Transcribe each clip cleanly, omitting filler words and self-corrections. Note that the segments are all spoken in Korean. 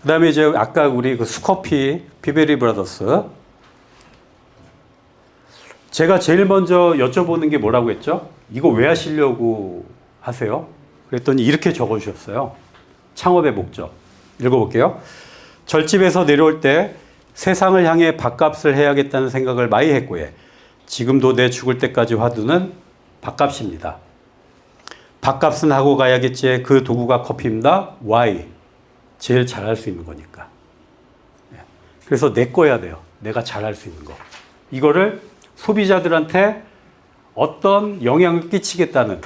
그 다음에 이제 아까 우리 그 스커피, 비베리 브라더스. 제가 제일 먼저 여쭤보는 게 뭐라고 했죠? 이거 왜 하시려고 하세요? 그랬더니 이렇게 적어 주셨어요. 창업의 목적. 읽어볼게요. 절집에서 내려올 때 세상을 향해 밥값을 해야겠다는 생각을 많이 했고, 지금도 내 죽을 때까지 화두는 밥값입니다. 밥값은 하고 가야겠지. 그 도구가 커피입니다. Why? 제일 잘할 수 있는 거니까. 그래서 내 거야 돼요. 내가 잘할 수 있는 거. 이거를 소비자들한테 어떤 영향을 끼치겠다는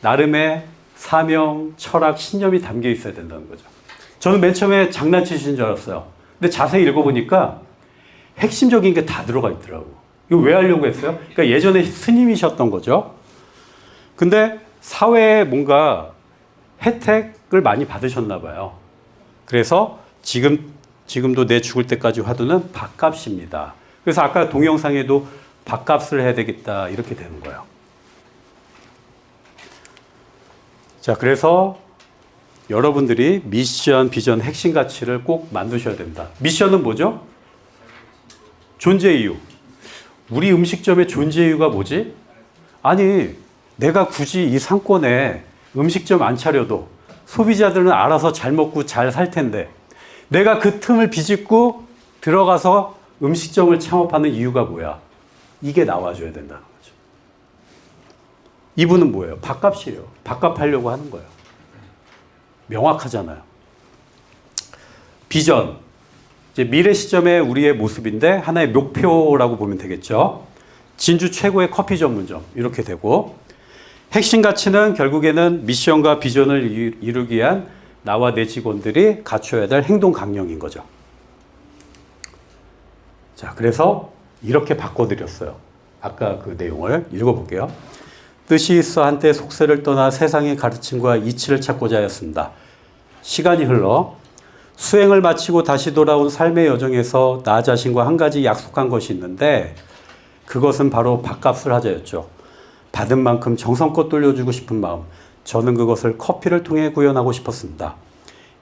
나름의 사명, 철학, 신념이 담겨 있어야 된다는 거죠. 저는 맨 처음에 장난치신 줄 알았어요. 근데 자세히 읽어보니까 핵심적인 게 다 들어가 있더라고. 이거 왜 하려고 했어요? 그러니까 예전에 스님이셨던 거죠. 근데 사회에 뭔가 혜택을 많이 받으셨나 봐요. 그래서 지금도 내 죽을 때까지 화두는 밥값입니다. 그래서 아까 동영상에도 밥값을 해야 되겠다 이렇게 되는 거예요. 자, 그래서 여러분들이 미션, 비전, 핵심 가치를 꼭 만드셔야 됩니다. 미션은 뭐죠? 존재 이유. 우리 음식점의 존재 이유가 뭐지? 아니, 내가 굳이 이 상권에 음식점 안 차려도 소비자들은 알아서 잘 먹고 잘 살 텐데 내가 그 틈을 비집고 들어가서 음식점을 창업하는 이유가 뭐야? 이게 나와줘야 된다는 거죠. 이분은 뭐예요? 밥값이에요. 밥값 하려고 하는 거예요. 명확하잖아요. 비전. 이제 미래 시점의 우리의 모습인데 하나의 목표라고 보면 되겠죠. 진주 최고의 커피 전문점. 이렇게 되고. 핵심 가치는 결국에는 미션과 비전을 이루기 위한 나와 내 직원들이 갖춰야 될 행동 강령인 거죠. 자, 그래서 이렇게 바꿔드렸어요. 아까 그 내용을 읽어볼게요. 뜻이 있어 한때 속세를 떠나 세상의 가르침과 이치를 찾고자 하였습니다. 시간이 흘러 수행을 마치고 다시 돌아온 삶의 여정에서 나 자신과 한 가지 약속한 것이 있는데 그것은 바로 밥값을 하자였죠. 받은 만큼 정성껏 돌려주고 싶은 마음. 저는 그것을 커피를 통해 구현하고 싶었습니다.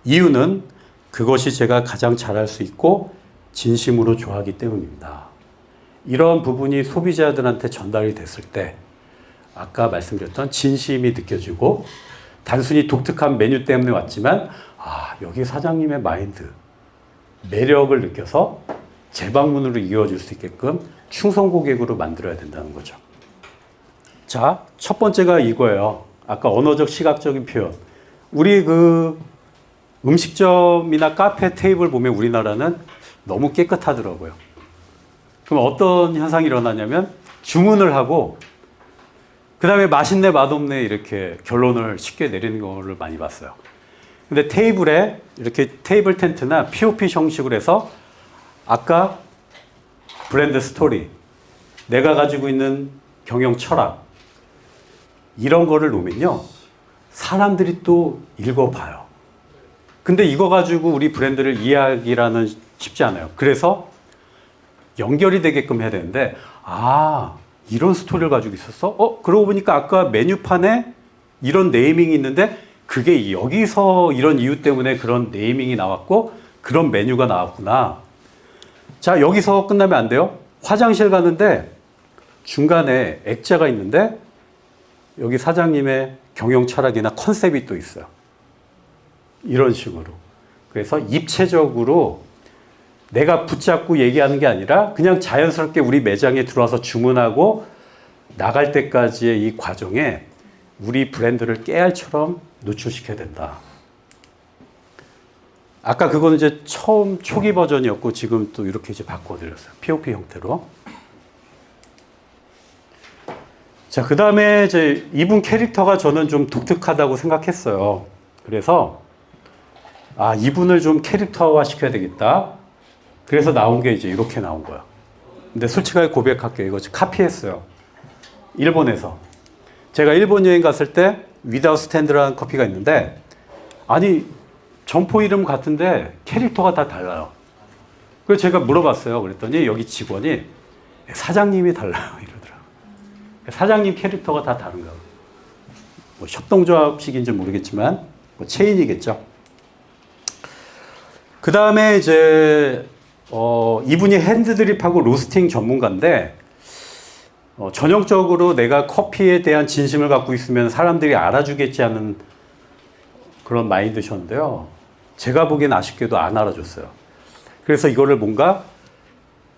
이유는 그것이 제가 가장 잘할 수 있고 진심으로 좋아하기 때문입니다. 이런 부분이 소비자들한테 전달이 됐을 때 아까 말씀드렸던 진심이 느껴지고 단순히 독특한 메뉴 때문에 왔지만 여기 사장님의 마인드, 매력을 느껴서 재방문으로 이어질 수 있게끔 충성 고객으로 만들어야 된다는 거죠. 자, 첫 번째가 이거예요. 아까 언어적 시각적인 표현. 우리 그 음식점이나 카페 테이블 보면 우리나라는 너무 깨끗하더라고요. 그럼 어떤 현상이 일어나냐면 주문을 하고 그 다음에 맛있네 맛없네 이렇게 결론을 쉽게 내리는 거를 많이 봤어요. 근데 테이블에 이렇게 테이블 텐트나 POP 형식으로 해서 아까 브랜드 스토리, 내가 가지고 있는 경영 철학 이런 거를 놓으면요 사람들이 또 읽어봐요. 근데 이거 가지고 우리 브랜드를 이해하기라는 쉽지 않아요. 그래서 연결이 되게끔 해야 되는데 이런 스토리를 가지고 있었어? 그러고 보니까 아까 메뉴판에 이런 네이밍이 있는데 그게 여기서 이런 이유 때문에 그런 네이밍이 나왔고 그런 메뉴가 나왔구나. 자, 여기서 끝나면 안 돼요. 화장실 가는데 중간에 액자가 있는데 여기 사장님의 경영 철학이나 컨셉이 또 있어요. 이런 식으로. 그래서 입체적으로 내가 붙잡고 얘기하는 게 아니라 그냥 자연스럽게 우리 매장에 들어와서 주문하고 나갈 때까지의 이 과정에 우리 브랜드를 깨알처럼 노출시켜야 된다. 아까 그거는 이제 처음 초기 버전이었고 지금 또 이렇게 이제 바꿔드렸어요. POP 형태로. 자, 그 다음에 이제 이분 캐릭터가 저는 좀 독특하다고 생각했어요. 그래서 이분을 좀 캐릭터화 시켜야 되겠다. 그래서 나온 게 이제 이렇게 나온 거야. 근데 솔직하게 고백할게요. 이거 카피했어요. 일본에서. 제가 일본 여행 갔을 때 위다우트 스탠드라는 커피가 있는데 점포 이름 같은데 캐릭터가 다 달라요. 그래서 제가 물어봤어요. 그랬더니 여기 직원이 사장님이 달라요. 이러더라고요. 사장님 캐릭터가 다 다른가. 협동조합식인지 모르겠지만 체인이겠죠. 그 다음에 이제 이분이 핸드드립하고 로스팅 전문가인데 전형적으로 내가 커피에 대한 진심을 갖고 있으면 사람들이 알아주겠지 하는 그런 마인드셨는데요. 제가 보기엔 아쉽게도 안 알아줬어요. 그래서 이거를 뭔가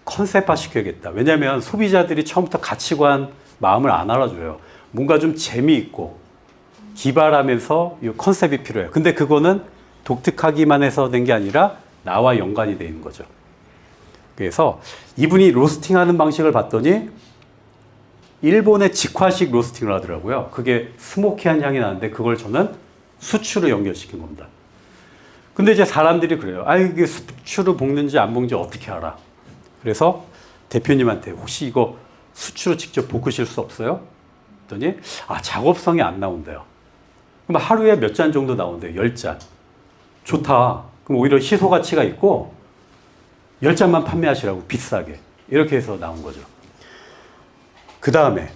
컨셉화 시켜야겠다. 왜냐하면 소비자들이 처음부터 가치관, 마음을 안 알아줘요. 뭔가 좀 재미있고 기발하면서 이 컨셉이 필요해요. 근데 그거는 독특하기만 해서 된 게 아니라 나와 연관이 돼 있는 거죠. 그래서 이분이 로스팅하는 방식을 봤더니 일본의 직화식 로스팅을 하더라고요. 그게 스모키한 향이 나는데 그걸 저는 수추로 연결시킨 겁니다. 근데 이제 사람들이 그래요. 아, 이게 수추로 볶는지 안 볶는지 어떻게 알아? 그래서 대표님한테 혹시 이거 수추로 직접 볶으실 수 없어요? 그랬더니 작업성이 안 나온대요. 그럼 하루에 몇 잔 정도 나온대요. 10잔. 좋다. 그럼 오히려 희소 가치가 있고 10잔만 판매하시라고 비싸게. 이렇게 해서 나온 거죠. 그 다음에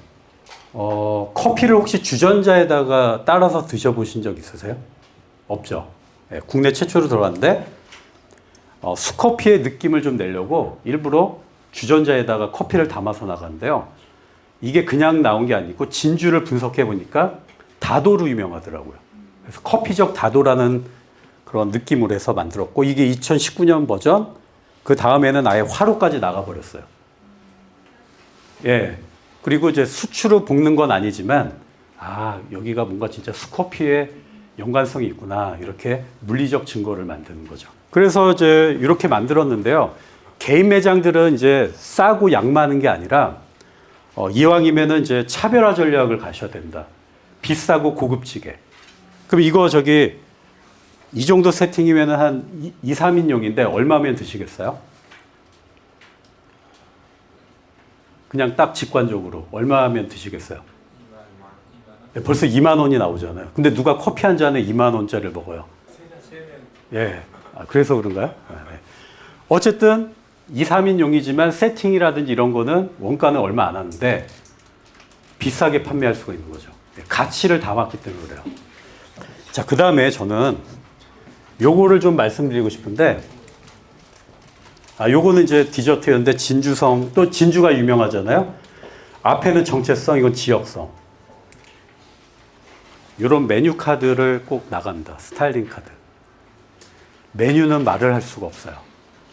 커피를 혹시 주전자에다가 따라서 드셔보신 적 있으세요? 없죠. 네, 국내 최초로 들어갔는데 수커피의 느낌을 좀 내려고 일부러 주전자에다가 커피를 담아서 나갔는데요. 이게 그냥 나온 게 아니고 진주를 분석해 보니까 다도로 유명하더라고요. 그래서 커피적 다도라는 그런 느낌으로 해서 만들었고 이게 2019년 버전, 그 다음에는 아예 화로까지 나가버렸어요. 예. 그리고 이제 수추로 볶는 건 아니지만 여기가 뭔가 진짜 수커피의 연관성이 있구나. 이렇게 물리적 증거를 만드는 거죠. 그래서 이제 이렇게 만들었는데요. 개인 매장들은 이제 싸고 양 많은 게 아니라 이왕이면은 이제 차별화 전략을 가셔야 된다. 비싸고 고급지게. 그럼 이거 이 정도 세팅이면은 한 2, 3인용인데 얼마면 드시겠어요? 그냥 딱 직관적으로 얼마면 드시겠어요? 네, 벌써 2만 원이 나오잖아요. 근데 누가 커피 한 잔에 2만 원짜리를 먹어요? 예. 그래서 그런가요? 네. 어쨌든 2, 3인용이지만 세팅이라든지 이런 거는 원가는 얼마 안 하는데 비싸게 판매할 수가 있는 거죠. 가치를 담았기 때문에 그래요. 자, 그 다음에 저는 요거를 좀 말씀드리고 싶은데 요거는 이제 디저트였는데 진주성, 또 진주가 유명하잖아요. 앞에는 정체성, 이건 지역성. 이런 메뉴 카드를 꼭 나간다. 스타일링 카드. 메뉴는 말을 할 수가 없어요.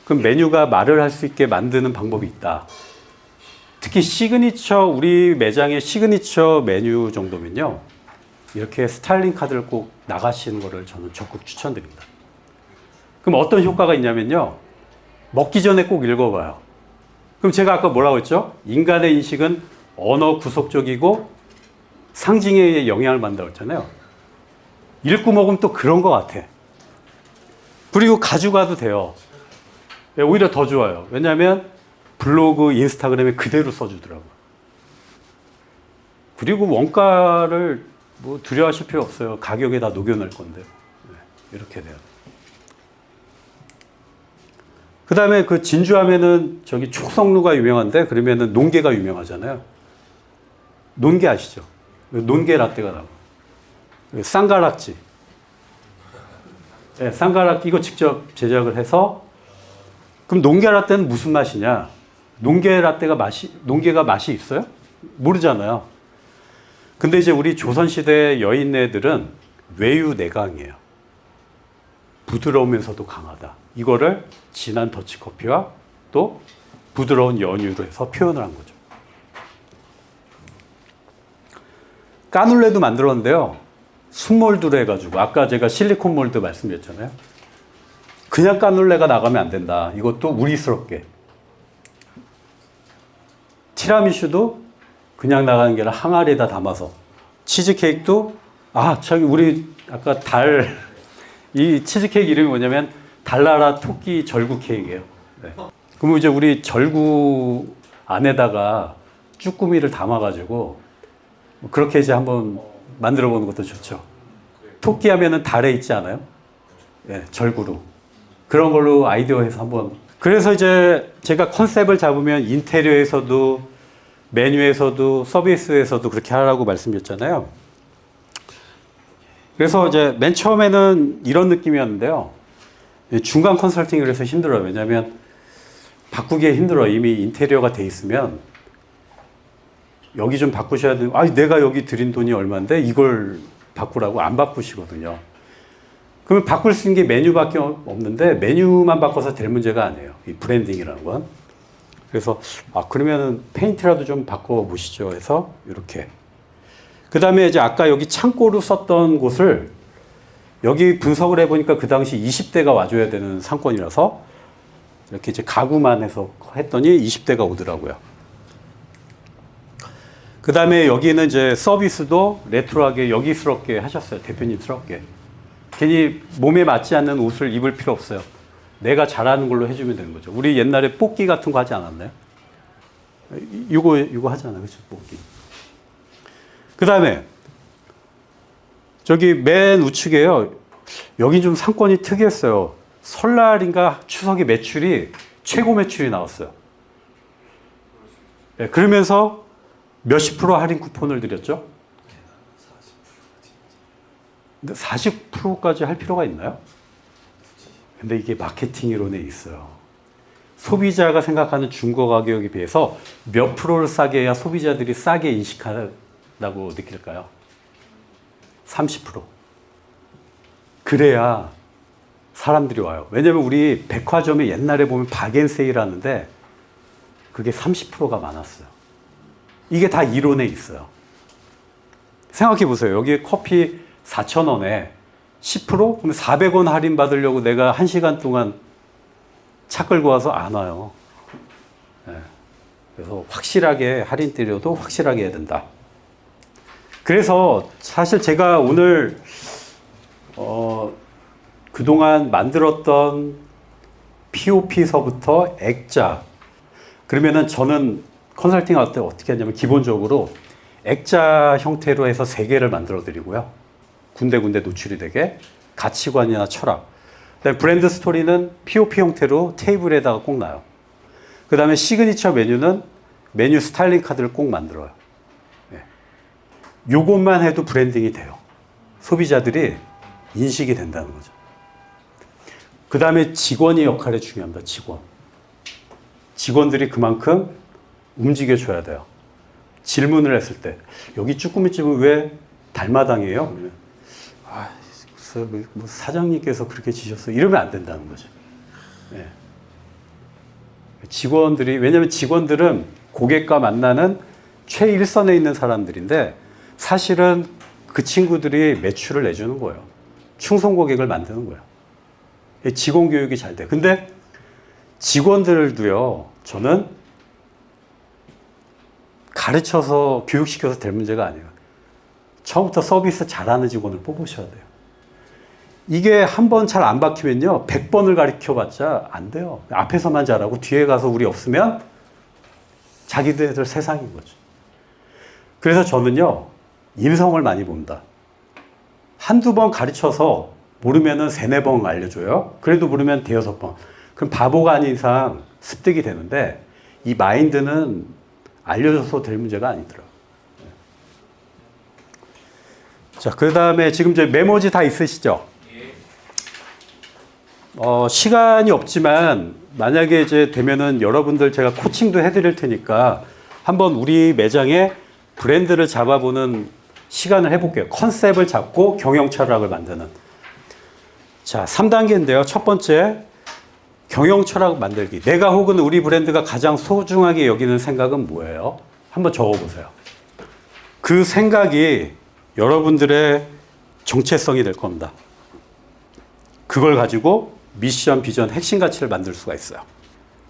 그럼 메뉴가 말을 할 수 있게 만드는 방법이 있다. 특히 우리 매장의 시그니처 메뉴 정도면요. 이렇게 스타일링 카드를 꼭 나가시는 거를 저는 적극 추천드립니다. 그럼 어떤 효과가 있냐면요. 먹기 전에 꼭 읽어봐요. 그럼 제가 아까 뭐라고 했죠? 인간의 인식은 언어 구속적이고 상징에 영향을 받는다고 했잖아요. 읽고 먹으면 또 그런 것 같아. 그리고 가져가도 돼요. 오히려 더 좋아요. 왜냐하면 블로그, 인스타그램에 그대로 써주더라고요. 그리고 원가를 두려워하실 필요 없어요. 가격에 다 녹여낼 건데. 이렇게 돼요. 그 다음에 그 진주하면은 촉성루가 유명한데 그러면은 논개가 유명하잖아요. 논개 아시죠? 논개 라떼가 나와요. 쌍가락지. 네, 쌍가락지 이거 직접 제작을 해서 그럼 논개 라떼는 무슨 맛이냐? 논개가 맛이 있어요? 모르잖아요. 근데 이제 우리 조선시대 여인네들은 외유 내강이에요. 부드러우면서도 강하다. 이거를 진한 더치커피와 또 부드러운 연유로 해서 표현을 한 거죠. 까눌레도 만들었는데요. 순몰드로 해가지고 아까 제가 실리콘 몰드 말씀드렸잖아요. 그냥 까눌레가 나가면 안 된다. 이것도 우리스럽게. 티라미슈도 그냥 나가는 게 아니라 항아리에다 담아서. 치즈케이크도 우리 아까 이 치즈케이크 이름이 뭐냐면 달나라 토끼 절구 케이크예요. 네. 그럼 이제 우리 절구 안에다가 쭈꾸미를 담아가지고 그렇게 이제 한번 만들어 보는 것도 좋죠. 토끼 하면은 달에 있지 않아요? 네, 절구로. 그런 걸로 아이디어해서 한번. 그래서 이제 제가 컨셉을 잡으면 인테리어에서도 메뉴에서도 서비스에서도 그렇게 하라고 말씀드렸잖아요. 그래서 이제 맨 처음에는 이런 느낌이었는데요. 중간 컨설팅을 해서 힘들어요. 왜냐하면 바꾸기에 힘들어. 이미 인테리어가 돼 있으면 여기 좀 바꾸셔야 되는, 내가 여기 들인 돈이 얼마인데 이걸 바꾸라고 안 바꾸시거든요. 그러면 바꿀 수 있는 게 메뉴밖에 없는데 메뉴만 바꿔서 될 문제가 아니에요. 이 브랜딩이라는 건. 그래서 그러면은 페인트라도 좀 바꿔보시죠 해서 이렇게. 그 다음에 이제 아까 여기 창고로 썼던 곳을 여기 분석을 해보니까 그 당시 20대가 와줘야 되는 상권이라서 이렇게 이제 가구만 해서 했더니 20대가 오더라고요. 그 다음에 여기는 이제 서비스도 레트로하게 여기스럽게 하셨어요. 대표님스럽게. 괜히 몸에 맞지 않는 옷을 입을 필요 없어요. 내가 잘하는 걸로 해주면 되는 거죠. 우리 옛날에 뽑기 같은 거 하지 않았나요? 이거 하잖아요. 그렇죠? 뽑기. 그 다음에 저기 맨 우측에요. 여기 좀 상권이 특이했어요. 설날인가 추석에 매출이 최고 매출이 나왔어요. 네, 그러면서 몇십 프로 할인 쿠폰을 드렸죠? 근데 40%까지 할 필요가 있나요? 근데 이게 마케팅 이론에 있어요. 소비자가 생각하는 중고 가격에 비해서 몇 프로를 싸게 해야 소비자들이 싸게 인식한다고 느낄까요? 30%. 그래야 사람들이 와요. 왜냐면 우리 백화점에 옛날에 보면 박앤세일 하는데 그게 30%가 많았어요. 이게 다 이론에 있어요. 생각해 보세요. 여기 커피 4,000원에 10%? 그러면 400원 할인 받으려고 내가 1시간 동안 차 끌고 와서 안 와요. 네. 그래서 확실하게 할인 때려도 확실하게 해야 된다. 그래서 사실 제가 오늘 그동안 만들었던 POP서부터 액자, 그러면은 저는 컨설팅 할 때 어떻게 하냐면 기본적으로 액자 형태로 해서 3개를 만들어 드리고요. 군데군데 노출이 되게 가치관이나 철학. 그다음에 브랜드 스토리는 POP 형태로 테이블에다가 꼭 놔요. 그 다음에 시그니처 메뉴는 메뉴 스타일링 카드를 꼭 만들어요. 네. 요것만 해도 브랜딩이 돼요. 소비자들이 인식이 된다는 거죠. 그 다음에 직원의 역할이 중요합니다. 직원들이 그만큼 움직여줘야 돼요. 질문을 했을 때 여기 쭈꾸미집은 왜 달마당이에요? 글쎄 뭐 사장님께서 그렇게 지셨어요. 이러면 안 된다는 거죠. 네. 직원들이, 왜냐하면 직원들은 고객과 만나는 최일선에 있는 사람들인데 사실은 그 친구들이 매출을 내주는 거예요. 충성 고객을 만드는 거예요. 직원 교육이 잘 돼. 근데 직원들도요, 저는 가르쳐서 교육시켜서 될 문제가 아니에요. 처음부터 서비스 잘하는 직원을 뽑으셔야 돼요. 이게 한 번 잘 안 박히면요, 100번을 가르쳐봤자 안 돼요. 앞에서만 잘하고 뒤에 가서 우리 없으면 자기들 세상인 거죠. 그래서 저는요, 인성을 많이 봅니다. 한두 번 가르쳐서 모르면은 3-4번 알려줘요. 그래도 모르면 5-6번. 그럼 바보가 아닌 이상 습득이 되는데 이 마인드는 알려줘서 될 문제가 아니더라고요. 자, 그 다음에 지금 이제 메모지 다 있으시죠? 시간이 없지만 만약에 이제 되면은 여러분들 제가 코칭도 해드릴 테니까 한번 우리 매장에 브랜드를 잡아보는 시간을 해볼게요. 컨셉을 잡고 경영 철학을 만드는. 자, 3단계인데요. 첫 번째, 경영 철학 만들기. 내가 혹은 우리 브랜드가 가장 소중하게 여기는 생각은 뭐예요? 한번 적어보세요. 그 생각이 여러분들의 정체성이 될 겁니다. 그걸 가지고 미션, 비전, 핵심 가치를 만들 수가 있어요.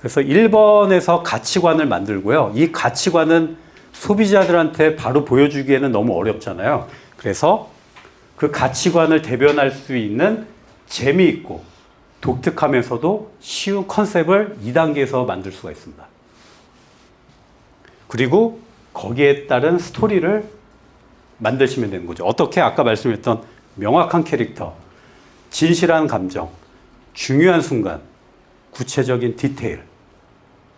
그래서 1번에서 가치관을 만들고요. 이 가치관은 소비자들한테 바로 보여주기에는 너무 어렵잖아요. 그래서 그 가치관을 대변할 수 있는 재미있고 독특하면서도 쉬운 컨셉을 2단계에서 만들 수가 있습니다. 그리고 거기에 따른 스토리를 만드시면 되는 거죠. 어떻게? 아까 말씀했던 명확한 캐릭터, 진실한 감정, 중요한 순간, 구체적인 디테일.